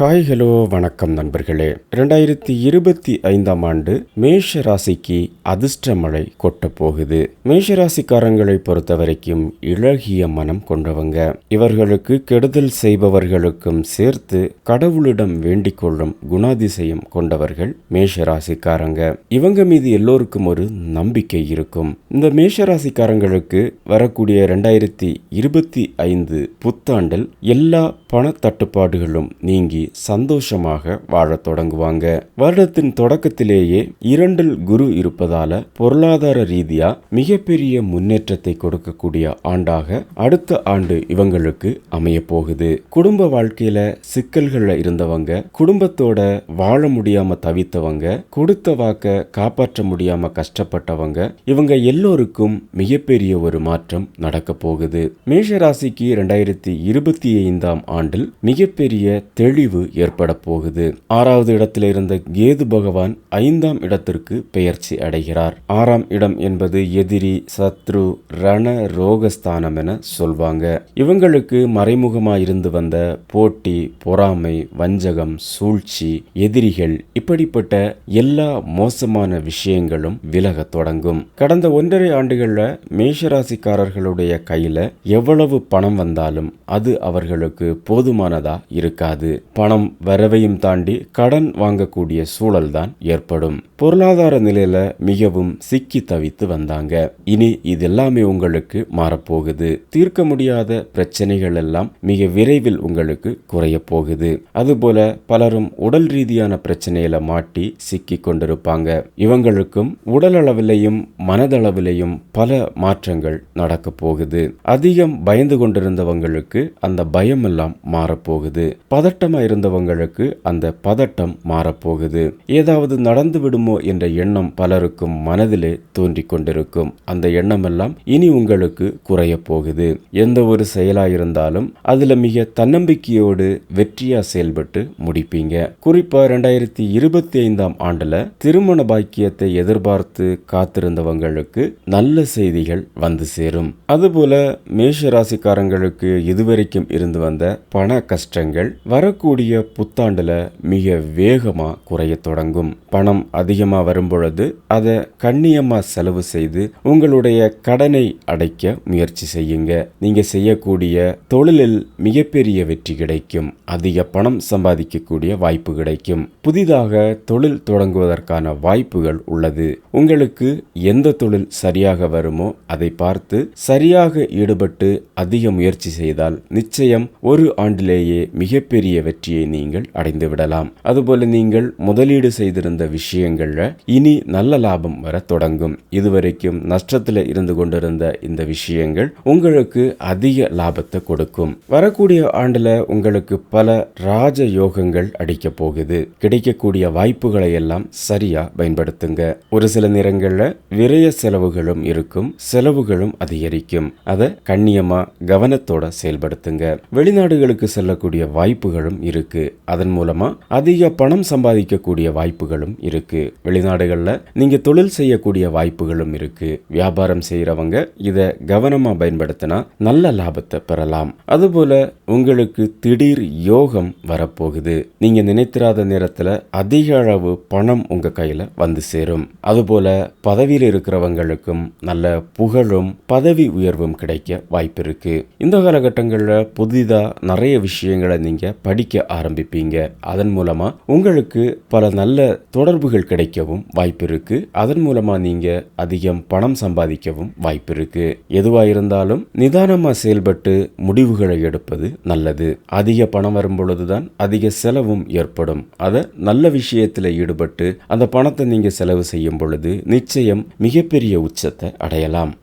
Hi hello வணக்கம் நண்பர்களே. 2025ஆம் ஆண்டு மேஷ ராசிக்கு அதிர்ஷ்ட மழை கொட்ட போகுது. மேஷ ராசிக்காரங்களை பொறுத்த வரைக்கும் இளகிய மனம் கொண்டவங்க. இவர்களுக்கு கெடுதல் செய்பவர்களுக்கும் சேர்த்து கடவுளிடம் வேண்டிக் கொள்ளும் குணாதிசயம் கொண்டவர்கள் மேஷ ராசிக்காரங்க. இவங்க மீது எல்லோருக்கும் ஒரு நம்பிக்கை இருக்கும். இந்த மேஷ ராசிக்காரங்களுக்கு வரக்கூடிய 2025 புத்தாண்டில் எல்லா பண தட்டுப்பாடுகளும் நீங்கி சந்தோஷமாக வாழத் தொடங்குவாங்க. வருடத்தின் தொடக்கத்திலேயே 2 குரு இருப்பதால பொருளாதார ரீதியா மிகப்பெரிய முன்னேற்றத்தை கொடுக்கக்கூடிய ஆண்டாக அடுத்த ஆண்டு இவங்களுக்கு அமைய போகுது. குடும்ப வாழ்க்கையில சிக்கல்கள்ல இருந்தவங்க, குடும்பத்தோட வாழ முடியாம தவித்தவங்க, கொடுத்த வாக்க காப்பாற்ற முடியாம கஷ்டப்பட்டவங்க, இவங்க எல்லோருக்கும் மிகப்பெரிய ஒரு மாற்றம் நடக்க போகுது. மேஷராசிக்கு 2025ஆம் ஆண்டில் மிகப்பெரிய தெளிவு ஏற்பட போகுது. 6வது இடத்தில் இருந்த கேது பகவான் 5ஆம் இடத்திற்கு பெயர்ச்சி அடைகிறார். 6ஆம் இடம் என்பது எதிரி, சத்ரு, ரண ரோகஸ்தானம் என சொல்வாங்க. இவங்களுக்கு மறைமுகமா இருந்து வந்த போட்டி, பொறாமை, வஞ்சகம், சூழ்ச்சி, எதிரிகள், இப்படிப்பட்ட எல்லா மோசமான விஷயங்களும் விலக தொடங்கும். கடந்த 1.5 ஆண்டுகள்ல மேஷராசிக்காரர்களுடைய கையில எவ்வளவு பணம் வந்தாலும் அது அவர்களுக்கு போதுமானதா இருக்காது. பணம் வரவையும் தாண்டி கடன் வாங்கக்கூடிய சூழல் தான் ஏற்படும். பொருளாதார நிலையில மிகவும் சிக்கி தவித்து வந்தாங்க. இனி இதெல்லாமே உங்களுக்கு மாறப்போகுது. தீர்க்க முடியாத பிரச்சனைகள் எல்லாம் மிக விரைவில் உங்களுக்கு குறைய போகுது. அதுபோல பலரும் உடல் ரீதியான பிரச்சனையில மாட்டி சிக்கி கொண்டிருப்பாங்க. இவங்களுக்கும் உடல் அளவிலையும் மனதளவிலையும் பல மாற்றங்கள் நடக்க போகுது. அதிகம் பயந்து கொண்டிருந்தவங்களுக்கு அந்த பயம் எல்லாம் மாறப்போகுது. பதட்டமா இருந்தவங்களுக்கு அந்த பதட்டம் மாறப்போகுது. ஏதாவது நடந்து விடுமோ என்ற எண்ணம் பலருக்கும் மனதிலே தோன்றிக் கொண்டிருக்கும். அந்த எண்ணம் எல்லாம் இனி உங்களுக்கு குறைய போகுது. எந்த ஒரு செயலா இருந்தாலும் அதுல மிக தன்னம்பிக்கையோடு வெற்றியா செயல்பட்டு முடிப்பீங்க. குறிப்பா 2025ஆம் ஆண்டுல திருமண பாக்கியத்தை எதிர்பார்த்து காத்திருந்தவங்களுக்கு நல்ல செய்திகள் வந்து சேரும். அதுபோல மேஷ ராசிக்காரங்களுக்கு இதுவரைக்கும் இருந்து வந்த பண கஷ்டங்கள் வரக்கூடிய புத்தாண்டுல மிக வேகமா குறைய தொடங்கும். பணம் அதிகமா வரும் பொழுது அதை கண்ணியமா செலவு செய்து உங்களுடைய கடனை அடைக்க முயற்சி செய்யுங்க. நீங்க செய்யக்கூடிய தொழிலில் மிகப்பெரிய வெற்றி கிடைக்கும். அதிக பணம் சம்பாதிக்கக்கூடிய வாய்ப்பு கிடைக்கும். புதிதாக தொழில் தொடங்குவதற்கான வாய்ப்புகள் உள்ளது. உங்களுக்கு எந்த தொழில் சரியாக வருமோ அதை பார்த்து சரியாக ஈடுபட்டு அதிக முயற்சி செய்தால் நிச்சயம் ஒரு ஆண்டிலேயே மிகப்பெரிய வெற்றியை நீங்கள் அடைந்து விடலாம். அதுபோல நீங்கள் முதலீடு செய்திருந்த விஷயங்கள்ல இனி நல்ல லாபம் வர தொடங்கும். இதுவரைக்கும் நஷ்டத்துல இருந்து கொண்டிருந்த இந்த விஷயங்கள் உங்களுக்கு அதிக லாபத்தை கொடுக்கும். வரக்கூடிய ஆண்டுல உங்களுக்கு பல ராஜ யோகங்கள் அடிக்க போகுது. கிடைக்கக்கூடிய வாய்ப்புகளை எல்லாம் சரியா பயன்படுத்துங்க. ஒரு சில நேரங்கள்ல விரய செலவுகளும் இருக்கும், செலவுகளும் அதிகரிக்கும். அதை கண்ணியமா கவனத்தோட செயல்படுத்துங்க. வெளிநாடுகளுக்கு செல்லக்கூடிய வாய்ப்புகளும் இருக்கு. அதன் மூலமா அதிக பணம் சம்பாதிக்கக்கூடிய வாய்ப்புகளும் இருக்கு. வெளிநாடுகள்ல நீங்க தொழில் செய்யக்கூடிய வாய்ப்புகளும் இருக்கு. வியாபாரம் செய்யறவங்க இத கவனமா பயன்படுத்தினா நல்ல லாபத்தை பெறலாம். அதுபோல உங்களுக்கு திடீர் யோகம் வரப்போகுது. நீங்க நினைத்திராத நேரத்துல அதிக அளவு பணம் உங்க கையில வந்து சேரும். அதுபோல பதவியில் இருக்கிறவங்களுக்கும் நல்ல புகழும் பதவி உயர்வும் கிடைக்க வாய்ப்பு இருக்கு. இந்த காலகட்டங்கள்ல புதிதா நிறைய விஷயங்களை நீங்க படிக்க ஆரம்பிப்பீங்க. அதன் மூலமா உங்களுக்கு பல நல்ல தொடர்புகள் கிடைக்கவும் வாய்ப்பு இருக்கு. அதன் மூலமா நீங்க அதிகம் பணம் சம்பாதிக்கவும் வாய்ப்பு இருக்கு. எதுவா இருந்தாலும் நிதானமா செயல்பட்டு முடிவுகளை எடுப்பது நல்லது. அதிக பணம் வரும் பொழுதுதான் அதிக செலவும் ஏற்படும். அதை நல்ல விஷயத்துல ஈடுபட்டு அந்த பணத்தை நீங்க செலவு செய்யும் பொழுது நிச்சயம் மிகப்பெரிய உச்சத்தை அடையலாம்.